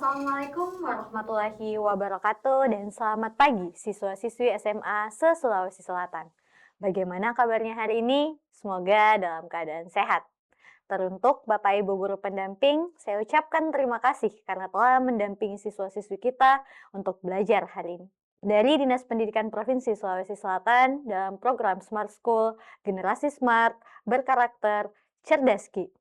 Assalamualaikum warahmatullahi wabarakatuh dan selamat pagi siswa-siswi SMA se-Sulawesi Selatan. Bagaimana kabarnya hari ini? Semoga dalam keadaan sehat. Teruntuk Bapak Ibu Guru Pendamping, saya ucapkan terima kasih karena telah mendampingi siswa-siswi kita untuk belajar hari ini. Dari Dinas Pendidikan Provinsi Sulawesi Selatan dalam program Smart School, Generasi Smart, Berkarakter, Cerdas Ki.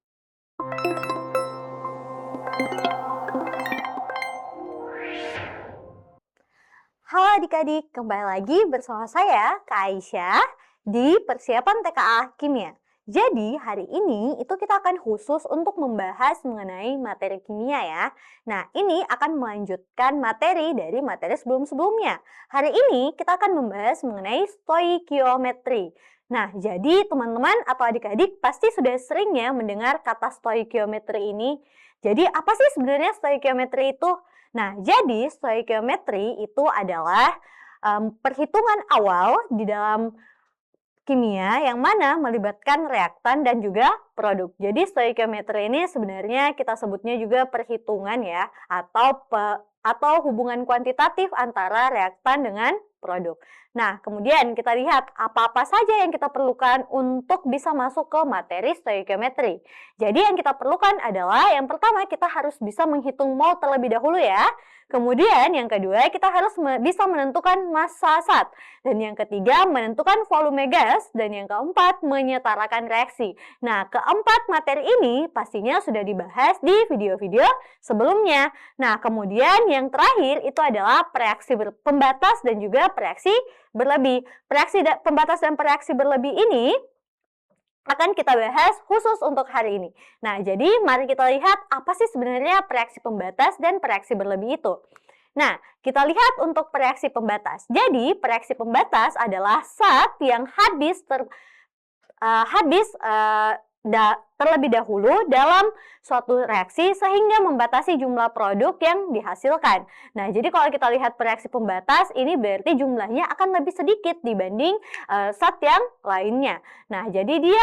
Halo adik-adik, kembali lagi bersama saya, Kak Aisyah, di persiapan TKA Kimia. Jadi, hari ini itu kita akan khusus untuk membahas mengenai materi kimia ya. Nah, ini akan melanjutkan materi dari materi sebelum-sebelumnya. Hari ini kita akan membahas mengenai stoikiometri. Nah, jadi teman-teman atau adik-adik pasti sudah sering ya mendengar kata stoikiometri ini. Jadi, apa sih sebenarnya stoikiometri itu? Nah, jadi stoikiometri itu adalah perhitungan awal di dalam kimia yang mana melibatkan reaktan dan juga produk. Jadi stoikiometri ini sebenarnya kita sebutnya juga perhitungan ya atau hubungan kuantitatif antara reaktan dengan produk. Nah, kemudian kita lihat apa-apa saja yang kita perlukan untuk bisa masuk ke materi stoikiometri. Jadi yang kita perlukan adalah yang pertama kita harus bisa menghitung mol terlebih dahulu ya. Kemudian yang kedua kita harus bisa menentukan massa zat. Dan yang ketiga menentukan volume gas. Dan yang keempat menyetarakan reaksi. Nah, keempat materi ini pastinya sudah dibahas di video-video sebelumnya. Nah, kemudian yang terakhir itu adalah reaksi pembatas dan juga reaksi berlebih. Reaksi pembatas dan reaksi berlebih ini akan kita bahas khusus untuk hari ini. Nah, jadi mari kita lihat apa sih sebenarnya reaksi pembatas dan reaksi berlebih itu. Nah, kita lihat untuk reaksi pembatas. Jadi, reaksi pembatas adalah zat yang terlebih dahulu dalam suatu reaksi sehingga membatasi jumlah produk yang dihasilkan. Nah, jadi kalau kita lihat reaksi pembatas, ini berarti jumlahnya akan lebih sedikit dibanding zat yang lainnya. Nah, jadi dia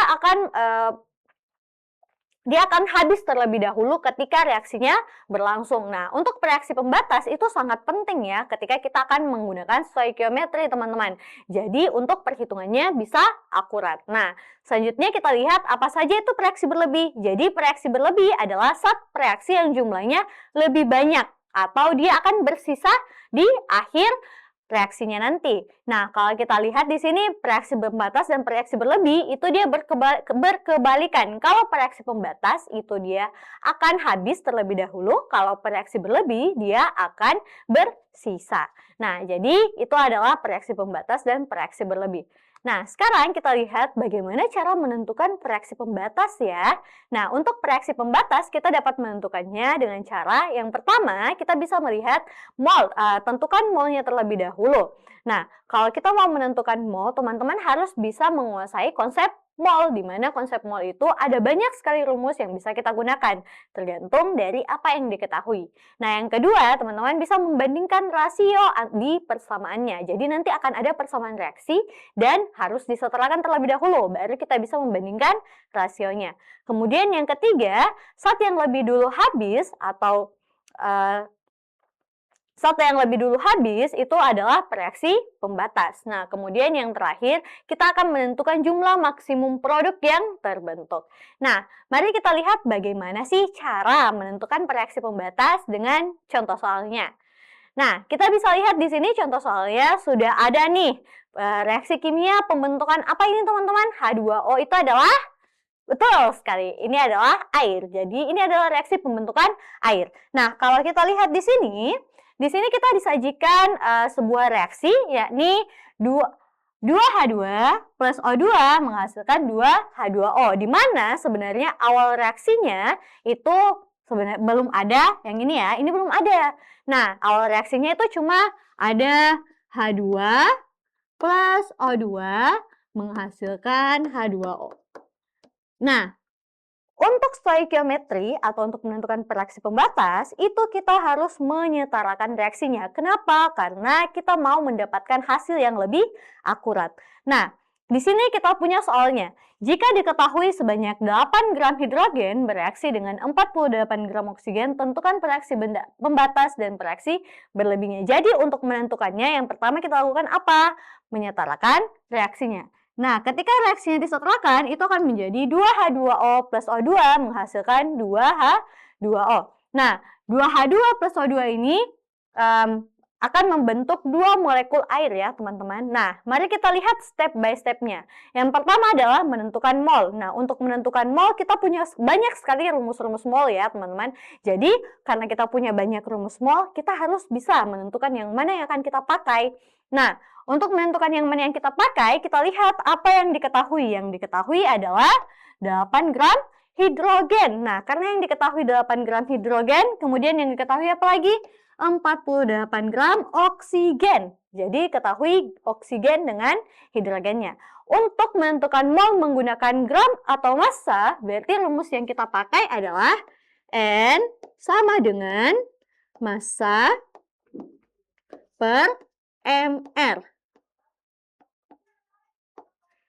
akan habis terlebih dahulu ketika reaksinya berlangsung. Nah, untuk reaksi pembatas itu sangat penting ya ketika kita akan menggunakan stoikiometri, teman-teman. Jadi, untuk perhitungannya bisa akurat. Nah, selanjutnya kita lihat apa saja itu reaksi berlebih. Jadi, reaksi berlebih adalah zat reaksi yang jumlahnya lebih banyak atau dia akan bersisa di akhir reaksinya nanti. Nah, kalau kita lihat di sini reaksi pembatas dan reaksi berlebih itu dia berkebalikan. Kalau reaksi pembatas itu dia akan habis terlebih dahulu, kalau reaksi berlebih dia akan bersisa. Nah, jadi itu adalah reaksi pembatas dan reaksi berlebih. Nah, sekarang kita lihat bagaimana cara menentukan reaksi pembatas ya. Nah, untuk reaksi pembatas kita dapat menentukannya dengan cara yang pertama kita bisa melihat mol, tentukan molnya terlebih dahulu. Nah, kalau kita mau menentukan mol, teman-teman harus bisa menguasai konsep mol, di mana konsep mol itu ada banyak sekali rumus yang bisa kita gunakan, tergantung dari apa yang diketahui. Nah, yang kedua, teman-teman bisa membandingkan rasio di persamaannya. Jadi nanti akan ada persamaan reaksi dan harus disetarakan terlebih dahulu, baru kita bisa membandingkan rasionya. Kemudian yang ketiga, zat yang lebih dulu habis atau zat yang lebih dulu habis itu adalah reaksi pembatas. Nah, kemudian yang terakhir, kita akan menentukan jumlah maksimum produk yang terbentuk. Nah, mari kita lihat bagaimana sih cara menentukan reaksi pembatas dengan contoh soalnya. Nah, kita bisa lihat di sini contoh soalnya sudah ada nih reaksi kimia pembentukan apa ini teman-teman? H2O itu adalah betul sekali, ini adalah air. Jadi ini adalah reaksi pembentukan air. Nah, kalau kita lihat di sini kita disajikan sebuah reaksi yakni 2H2 plus O2 menghasilkan 2H2O. Di mana sebenarnya awal reaksinya itu sebenarnya belum ada, yang ini ya, ini belum ada. Nah, awal reaksinya itu cuma ada H2 plus O2 menghasilkan H2O. Nah, untuk stoikiometri atau untuk menentukan reaksi pembatas, itu kita harus menyetarakan reaksinya. Kenapa? Karena kita mau mendapatkan hasil yang lebih akurat. Nah, di sini kita punya soalnya. Jika diketahui sebanyak 8 gram hidrogen bereaksi dengan 48 gram oksigen, tentukan reaksi pembatas dan reaksi berlebihnya. Jadi untuk menentukannya, yang pertama kita lakukan apa? Menyetarakan reaksinya. Nah, ketika reaksinya disetarakan, itu akan menjadi 2H2O plus O2 menghasilkan 2H2O. Nah, 2H2 plus O2 ini akan membentuk 2 molekul air ya teman-teman. Nah, mari kita lihat step by stepnya. Yang pertama adalah menentukan mol. Nah, untuk menentukan mol kita punya banyak sekali rumus-rumus mol ya teman-teman. Jadi, karena kita punya banyak rumus mol, kita harus bisa menentukan yang mana yang akan kita pakai. Nah, untuk menentukan yang mana yang kita pakai, kita lihat apa yang diketahui. Yang diketahui adalah 8 gram hidrogen. Nah, karena yang diketahui 8 gram hidrogen, kemudian yang diketahui apa lagi? 48 gram oksigen. Jadi ketahui oksigen dengan hidrogennya. Untuk menentukan mol menggunakan gram atau massa, berarti rumus yang kita pakai adalah N sama dengan massa per mR.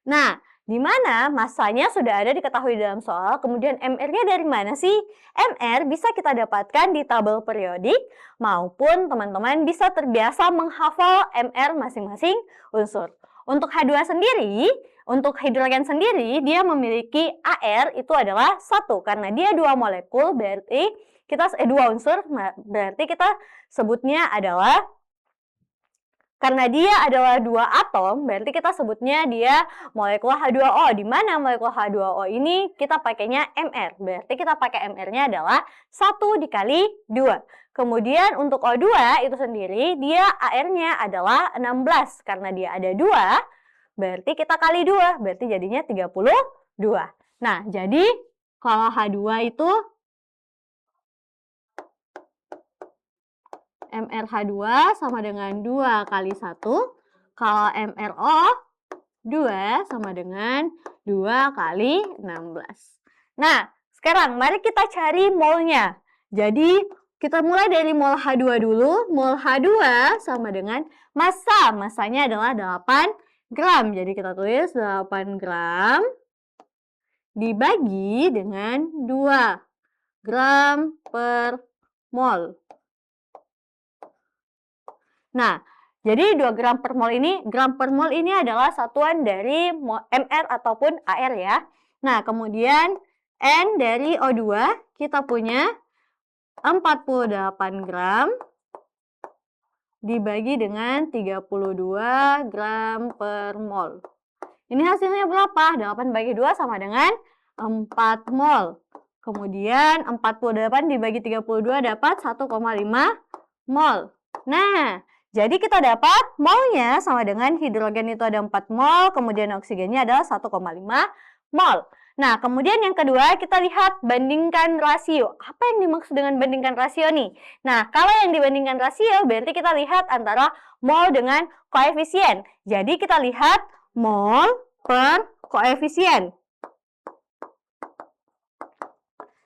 Nah, di mana massanya sudah ada diketahui dalam soal, kemudian MR-nya dari mana sih? MR bisa kita dapatkan di tabel periodik, maupun teman-teman bisa terbiasa menghafal MR masing-masing unsur. Untuk H2 sendiri, untuk hidrogen sendiri, dia memiliki AR itu adalah 1, karena dia 2 molekul, berarti kita 2 unsur, berarti kita sebutnya adalah karena dia adalah 2 atom, berarti kita sebutnya dia molekul H2O. Di mana molekul H2O ini kita pakainya MR. Berarti kita pakai MR-nya adalah 1 dikali 2. Kemudian untuk O2 itu sendiri, dia AR-nya adalah 16. Karena dia ada 2, berarti kita kali 2. Berarti jadinya 32. Nah, jadi kalau H2 itu MrH2 sama dengan 2 kali 1. Kalau MrO 2 sama dengan 2 kali 16. Nah, sekarang mari kita cari molnya. Jadi, kita mulai dari mol H2 dulu. Mol H2 sama dengan massa. Massanya adalah 8 gram. Jadi, kita tulis 8 gram dibagi dengan 2 gram per mol. Nah, jadi 2 gram per mol ini adalah satuan dari MR ataupun AR ya. Nah, kemudian N dari O2 kita punya 48 gram dibagi dengan 32 gram per mol. Ini hasilnya berapa? 8 bagi 2 sama dengan 4 mol. Kemudian 48 dibagi 32 dapat 1,5 mol. Nah, jadi kita dapat molnya sama dengan hidrogen itu ada 4 mol, kemudian oksigennya adalah 1,5 mol. Nah, kemudian yang kedua kita lihat bandingkan rasio. Apa yang dimaksud dengan bandingkan rasio nih? Nah, kalau yang dibandingkan rasio berarti kita lihat antara mol dengan koefisien. Jadi kita lihat mol per koefisien.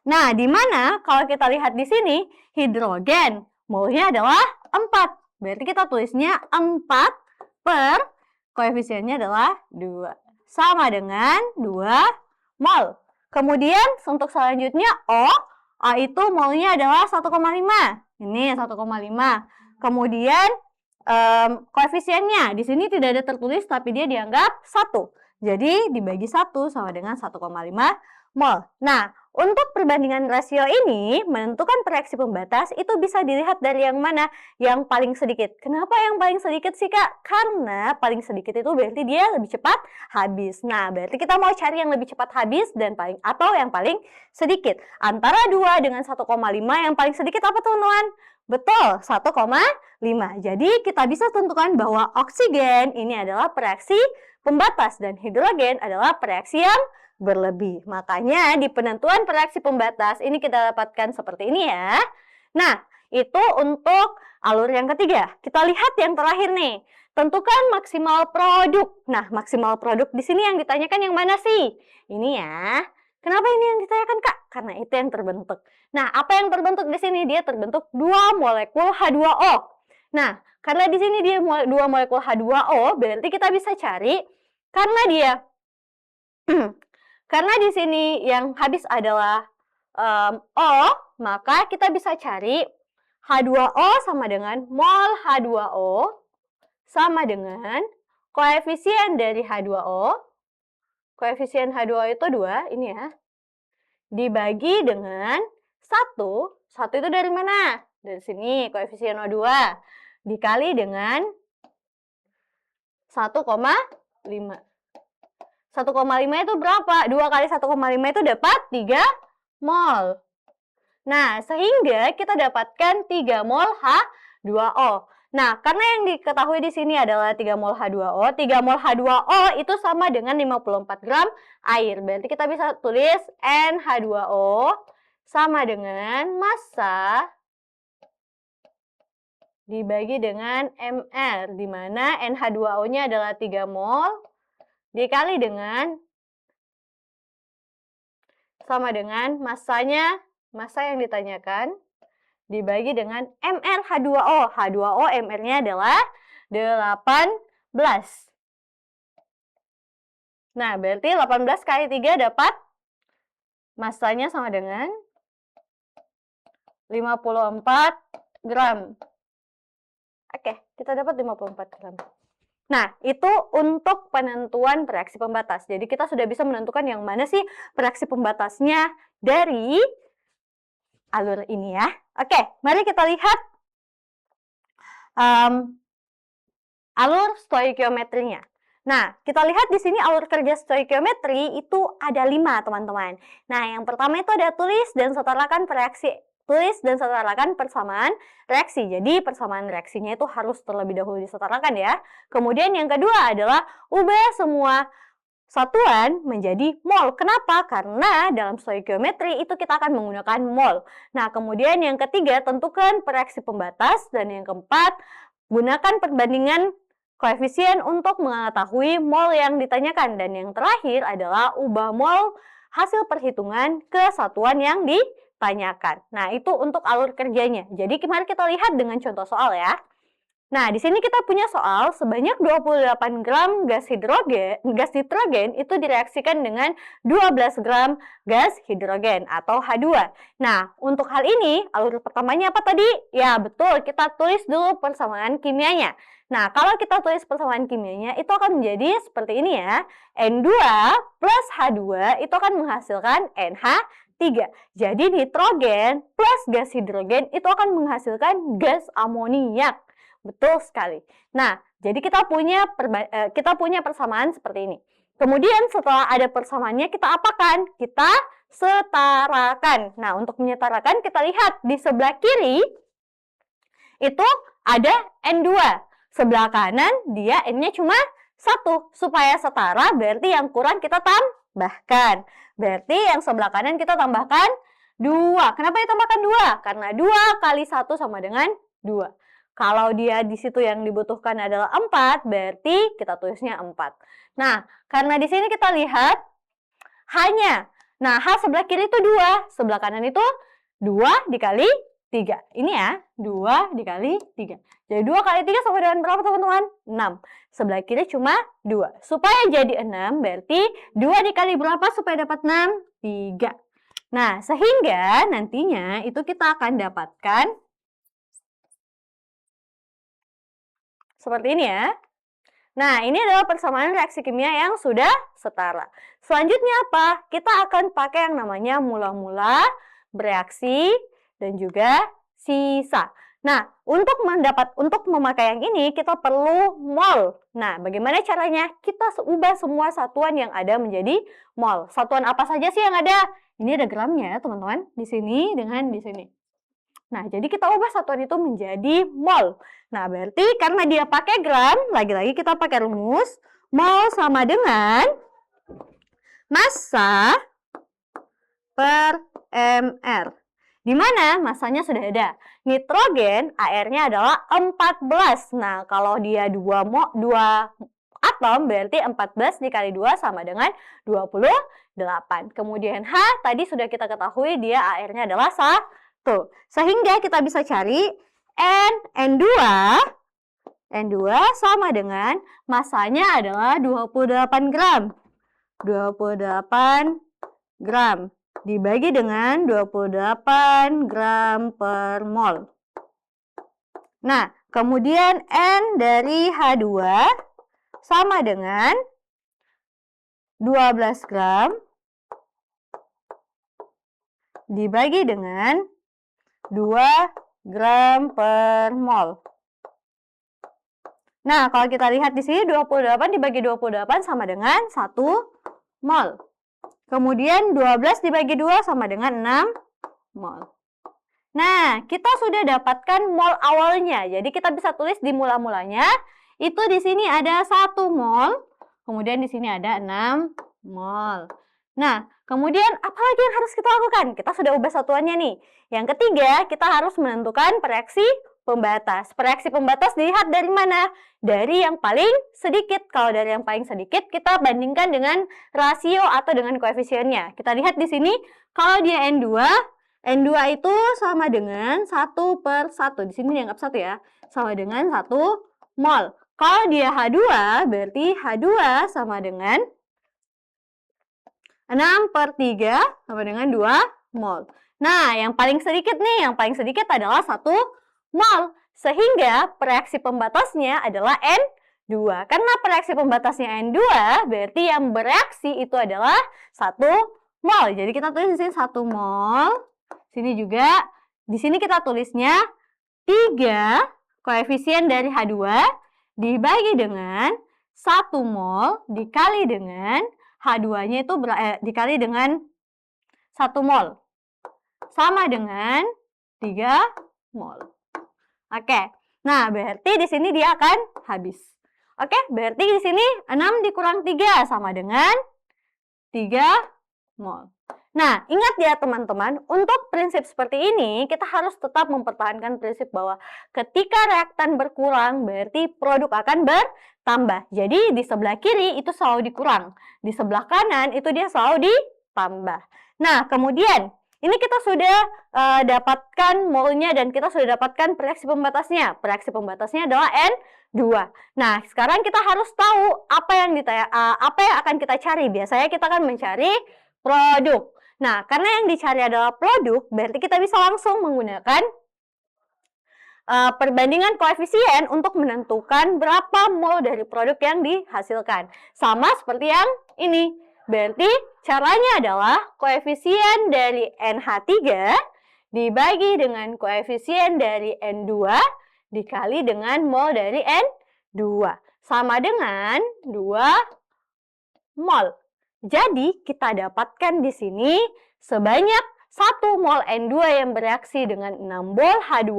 Nah, di mana kalau kita lihat di sini hidrogen molnya adalah 4. Berarti kita tulisnya 4 per koefisiennya adalah 2. Sama dengan 2 mol. Kemudian untuk selanjutnya O itu molnya adalah 1,5. Ini 1,5. Kemudian koefisiennya di sini tidak ada tertulis tapi dia dianggap 1. Jadi dibagi 1 sama dengan 1,5 mol. Nah, untuk perbandingan rasio ini, menentukan reaksi pembatas itu bisa dilihat dari yang mana? Yang paling sedikit. Kenapa yang paling sedikit sih, Kak? Karena paling sedikit itu berarti dia lebih cepat habis. Nah, berarti kita mau cari yang lebih cepat habis dan atau yang paling sedikit. Antara 2 dengan 1,5 yang paling sedikit apa, teman-teman? Betul, 1,5. Jadi, kita bisa tentukan bahwa oksigen ini adalah reaksi pembatas dan hidrogen adalah reaksi yang berlebih. Makanya di penentuan reaksi pembatas ini kita dapatkan seperti ini ya. Nah, itu untuk alur yang ketiga. Kita lihat yang terakhir nih. Tentukan maksimal produk. Nah, maksimal produk di sini yang ditanyakan yang mana sih? Ini ya. Kenapa ini yang ditanyakan, Kak? Karena itu yang terbentuk. Nah, apa yang terbentuk di sini? Dia terbentuk 2 molekul H2O. Nah, karena di sini dia 2 molekul H2O, berarti kita bisa cari Karena dia karena di sini yang habis adalah O, maka kita bisa cari H2O sama dengan mol H2O sama dengan koefisien dari H2O. Koefisien H2O itu 2, ini ya. Dibagi dengan 1. 1 itu dari mana? Dari sini, koefisien O2. Dikali dengan 1,5. 1,5 itu berapa? 2 kali 1,5 itu dapat 3 mol. Nah, sehingga kita dapatkan 3 mol H2O. Nah, karena yang diketahui di sini adalah 3 mol H2O, 3 mol H2O itu sama dengan 54 gram air. Berarti kita bisa tulis NH2O sama dengan massa dibagi dengan mR, di mana NH2O-nya adalah 3 mol dikali dengan sama dengan massanya, massa yang ditanyakan, dibagi dengan mR H2O. H2O mR-nya adalah 18. Nah, berarti 18 kali 3 dapat massanya sama dengan 54 gram. Oke, kita dapat 54 gram. Nah, itu untuk penentuan reaksi pembatas. Jadi kita sudah bisa menentukan yang mana sih reaksi pembatasnya dari alur ini ya. Oke, mari kita lihat alur stoikiometrinya. Nah, kita lihat di sini alur kerja stoikiometri itu ada 5, teman-teman. Nah, yang pertama itu ada tulis dan setarakan reaksi. Tulis dan setarakan persamaan reaksi. Jadi, persamaan reaksinya itu harus terlebih dahulu disetarakan ya. Kemudian yang kedua adalah ubah semua satuan menjadi mol. Kenapa? Karena dalam stoikiometri itu kita akan menggunakan mol. Nah, kemudian yang ketiga, tentukan reaksi pembatas. Dan yang keempat, gunakan perbandingan koefisien untuk mengetahui mol yang ditanyakan. Dan yang terakhir adalah ubah mol hasil perhitungan ke satuan yang ditanyakan. Nah, itu untuk alur kerjanya. Jadi, mari kita lihat dengan contoh soal ya. Nah, di sini kita punya soal sebanyak 28 gram gas nitrogen itu direaksikan dengan 12 gram gas hidrogen atau H2. Nah, untuk hal ini, alur pertamanya apa tadi? Ya, betul, kita tulis dulu persamaan kimianya. Nah, kalau kita tulis persamaan kimianya, itu akan menjadi seperti ini ya. N2 plus H2 itu akan menghasilkan NH3. Jadi, nitrogen plus gas hidrogen itu akan menghasilkan gas amoniak. Betul sekali. Nah, jadi kita punya persamaan seperti ini. Kemudian setelah ada persamaannya, kita apakan? Kita setarakan. Nah, untuk menyetarakan, kita lihat di sebelah kiri itu ada N2. Sebelah kanan dia N-nya cuma 1. Supaya setara, berarti yang kurang kita tambahkan. Berarti yang sebelah kanan kita tambahkan 2. Kenapa ditambahkan 2? Karena 2 kali 1 sama dengan 2. Kalau dia di situ yang dibutuhkan adalah 4, berarti kita tulisnya 4. Nah, karena di sini kita lihat H-nya. Nah, H sebelah kiri itu 2, sebelah kanan itu 2 dikali 3. Ini ya, 2 dikali 3. Jadi 2 kali 3 sama dengan berapa, teman-teman? 6. Sebelah kiri cuma 2. Supaya jadi 6, berarti 2 dikali berapa supaya dapat 6? 3. Nah, sehingga nantinya itu kita akan dapatkan seperti ini ya. Nah, ini adalah persamaan reaksi kimia yang sudah setara. Selanjutnya apa? Kita akan pakai yang namanya mula-mula, bereaksi, dan juga sisa. Nah, untuk memakai yang ini, kita perlu mol. Nah, bagaimana caranya? Kita ubah semua satuan yang ada menjadi mol. Satuan apa saja sih yang ada? Ini ada gramnya ya, teman-teman. Di sini dengan di sini. Nah, jadi kita ubah satuan itu menjadi mol. Nah, berarti karena dia pakai gram, lagi-lagi kita pakai rumus. Mol sama dengan massa per mR. Di mana massanya sudah ada. Nitrogen, AR-nya adalah 14. Nah, kalau dia 2 atom, berarti 14 dikali 2 sama dengan 28. Kemudian H, tadi sudah kita ketahui dia AR-nya adalah 1. Sehingga kita bisa cari N2 N2 sama dengan masanya adalah 28 gram. 28 gram dibagi dengan 28 gram per mol. Nah, kemudian N dari H2 sama dengan 12 gram dibagi dengan 2 gram per mol. Nah, kalau kita lihat di sini 28 dibagi 28 sama dengan 1 mol. Kemudian 12 dibagi 2 sama dengan 6 mol. Nah, kita sudah dapatkan mol awalnya. Jadi kita bisa tulis di mula-mulanya. Itu di sini ada 1 mol. Kemudian di sini ada 6 mol. Nah, kemudian apa lagi yang harus kita lakukan? Kita sudah ubah satuannya nih. Yang ketiga, kita harus menentukan reaksi pembatas. Reaksi pembatas dilihat dari mana? Dari yang paling sedikit. Kalau dari yang paling sedikit, kita bandingkan dengan rasio atau dengan koefisiennya. Kita lihat di sini, kalau dia N2 itu sama dengan 1/1. Di sini dianggap 1 ya. Sama dengan 1 mol. Kalau dia H2, berarti H2 sama dengan 6/3 sama dengan 2 mol. Nah, yang paling sedikit nih, yang paling sedikit adalah 1 mol. Sehingga reaksi pembatasnya adalah N2. Karena reaksi pembatasnya N2, berarti yang bereaksi itu adalah 1 mol. Jadi kita tulis di sini 1 mol. Sini juga, di sini kita tulisnya 3 koefisien dari H2 dibagi dengan 1 mol dikali dengan H2-nya itu dikali dengan 1 mol. Sama dengan 3 mol. Oke, nah berarti di sini dia akan habis. Oke, berarti di sini 6 dikurang 3 sama dengan 3 mol. Nah, ingat ya teman-teman, untuk prinsip seperti ini kita harus tetap mempertahankan prinsip bahwa ketika reaktan berkurang berarti produk akan bertambah. Jadi di sebelah kiri itu selalu dikurang, di sebelah kanan itu dia selalu ditambah. Nah, kemudian ini kita sudah dapatkan molnya dan kita sudah dapatkan reaksi pembatasnya. Reaksi pembatasnya adalah N2. Nah, sekarang kita harus tahu apa yang akan kita cari. Biasanya kita akan mencari produk. Nah, karena yang dicari adalah produk, berarti kita bisa langsung menggunakan perbandingan koefisien untuk menentukan berapa mol dari produk yang dihasilkan. Sama seperti yang ini. Berarti caranya adalah koefisien dari NH3 dibagi dengan koefisien dari N2 dikali dengan mol dari N2. Sama dengan 2 mol. Jadi kita dapatkan di sini sebanyak 1 mol N2 yang bereaksi dengan 6 mol H2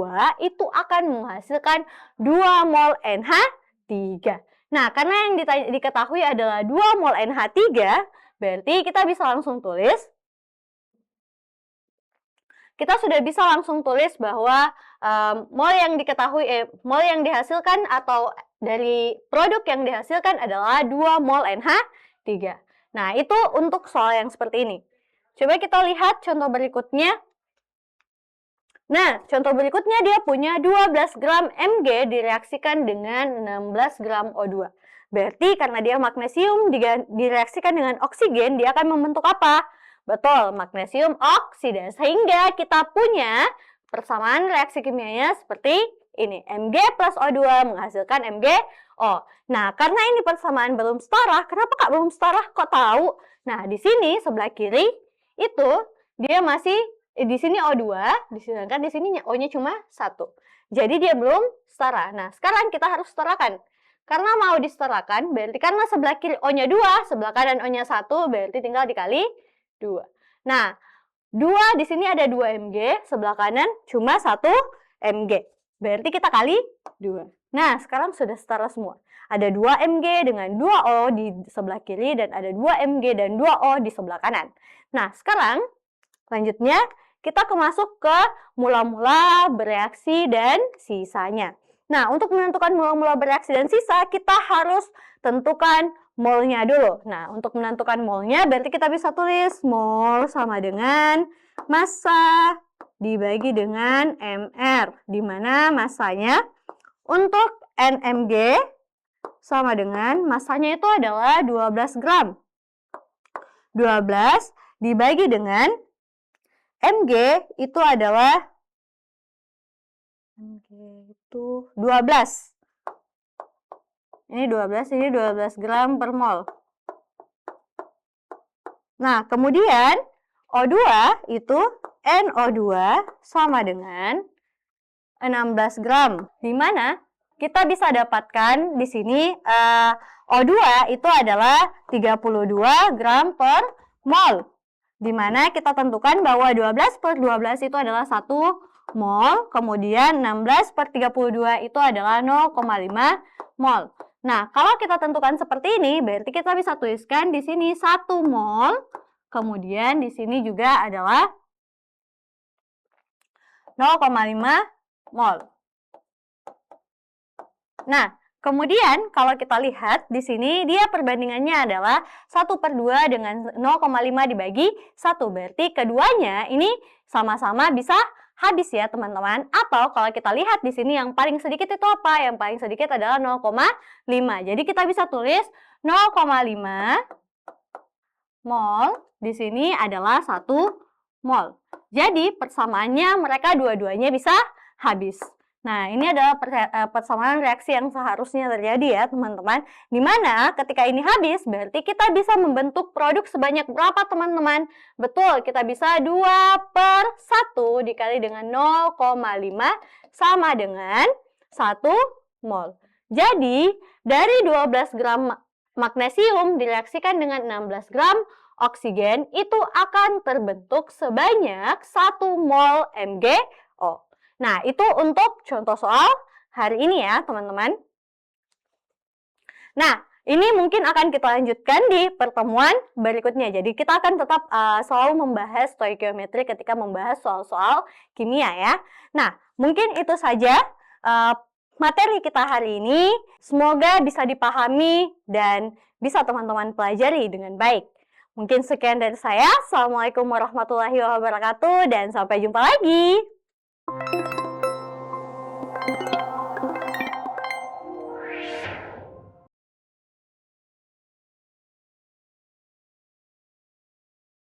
itu akan menghasilkan 2 mol NH3. Nah, karena yang diketahui adalah 2 mol NH3, berarti kita bisa langsung tulis. Kita sudah bisa langsung tulis bahwa mol yang dihasilkan atau dari produk yang dihasilkan adalah 2 mol NH3. Nah, itu untuk soal yang seperti ini. Coba kita lihat contoh berikutnya. Nah, contoh berikutnya dia punya 12 gram Mg direaksikan dengan 16 gram O2. Berarti karena dia magnesium direaksikan dengan oksigen, dia akan membentuk apa? Betul, magnesium oksida. Sehingga kita punya persamaan reaksi kimianya seperti ini. Mg plus O2 menghasilkan MgO. Nah, karena ini persamaan belum setara, kenapa Kak belum setara? Kok tahu? Nah, di sini sebelah kiri itu dia masih di sini O2, sedangkan di sini O-nya cuma 1. Jadi dia belum setara. Nah, sekarang kita harus setarakan. Karena mau disetarakan, berarti karena sebelah kiri O-nya 2, sebelah kanan O-nya 1, berarti tinggal dikali 2. Nah, 2 di sini ada 2 Mg, sebelah kanan cuma 1 Mg. Berarti kita kali 2. Nah, sekarang sudah setara semua. Ada 2 Mg dengan 2 O di sebelah kiri dan ada 2 Mg dan 2 O di sebelah kanan. Nah, sekarang selanjutnya kita masuk ke mula-mula bereaksi dan sisanya. Nah, untuk menentukan mula-mula bereaksi dan sisa, kita harus tentukan molnya dulu. Nah, untuk menentukan molnya, berarti kita bisa tulis mol sama dengan massa dibagi dengan MR, di mana massanya untuk NMG sama dengan masanya itu adalah 12 gram. 12 dibagi dengan Mg itu adalah 12. Ini 12 gram per mol. Nah, kemudian O2 itu NO2 sama dengan 16 gram. Di mana kita bisa dapatkan di sini O2 itu adalah 32 gram per mol. Di mana kita tentukan bahwa 12 per 12 itu adalah 1 mol, kemudian 16 per 32 itu adalah 0,5 mol. Nah, kalau kita tentukan seperti ini, berarti kita bisa tuliskan di sini 1 mol, kemudian di sini juga adalah 0,5 mol. Nah, kemudian kalau kita lihat di sini dia perbandingannya adalah 1 per 2 dengan 0,5 dibagi 1. Berarti keduanya ini sama-sama bisa habis ya teman-teman. Atau kalau kita lihat di sini yang paling sedikit itu apa? Yang paling sedikit adalah 0,5. Jadi kita bisa tulis 0,5 mol di sini adalah 1 mol. Jadi persamaannya mereka dua-duanya bisa habis. Nah, ini adalah persamaan reaksi yang seharusnya terjadi ya, teman-teman. Dimana ketika ini habis, berarti kita bisa membentuk produk sebanyak berapa, teman-teman? Betul, kita bisa 2 per 1 dikali dengan 0,5 sama dengan 1 mol. Jadi, dari 12 gram magnesium direaksikan dengan 16 gram oksigen, itu akan terbentuk sebanyak 1 mol MgO. Nah, itu untuk contoh soal hari ini ya, teman-teman. Nah, ini mungkin akan kita lanjutkan di pertemuan berikutnya. Jadi, kita akan tetap selalu membahas stoikiometri ketika membahas soal-soal kimia ya. Nah, mungkin itu saja materi kita hari ini. Semoga bisa dipahami dan bisa teman-teman pelajari dengan baik. Mungkin sekian dari saya. Assalamualaikum warahmatullahi wabarakatuh dan sampai jumpa lagi.